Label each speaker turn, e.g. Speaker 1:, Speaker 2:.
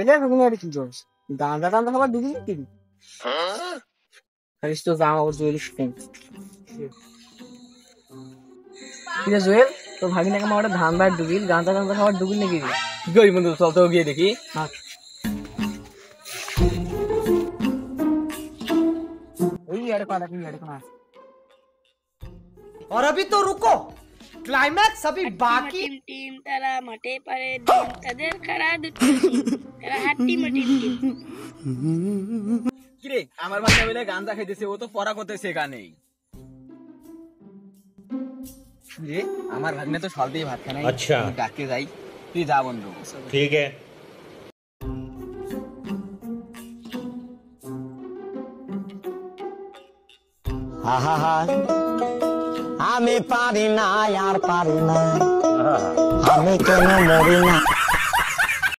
Speaker 1: বলে তুমি আর কি করছ গাঁজা টান্দা খাবার ডুবি কি খালিস তো জামা ও জুয়েল শুন কিরে জুয়েল তো ভাগিনাকে আমার ধান বার ডুবিল গাঁজা টান্দা খাবার ডুবিল নাকি
Speaker 2: কি করি বন্ধু, চল তো গিয়ে দেখি।
Speaker 1: ওই আরে পাড়া কি আরে কোনা
Speaker 3: और अभी तो रुको, क्लाइमैक्स अभी बाकी।
Speaker 4: টিম টিম তারা মাঠে পারে ডিম তাদের খাড়া দুটো তারা হাট্টি মাটির টিম
Speaker 2: কিরে আমার ভাগনা বলে গাঁজা খাইতেছে, ও তো পড়া করতেছে এখানে। রে আমার ভাগনে তো সলতেই ভাত খায় নাই।
Speaker 5: আচ্ছা।
Speaker 2: আমি ডাকতে যাই, তুই যা বন্ধু।
Speaker 5: ठीक है।
Speaker 6: আমি পারি না আর পারি না, আমি কেন মরি না।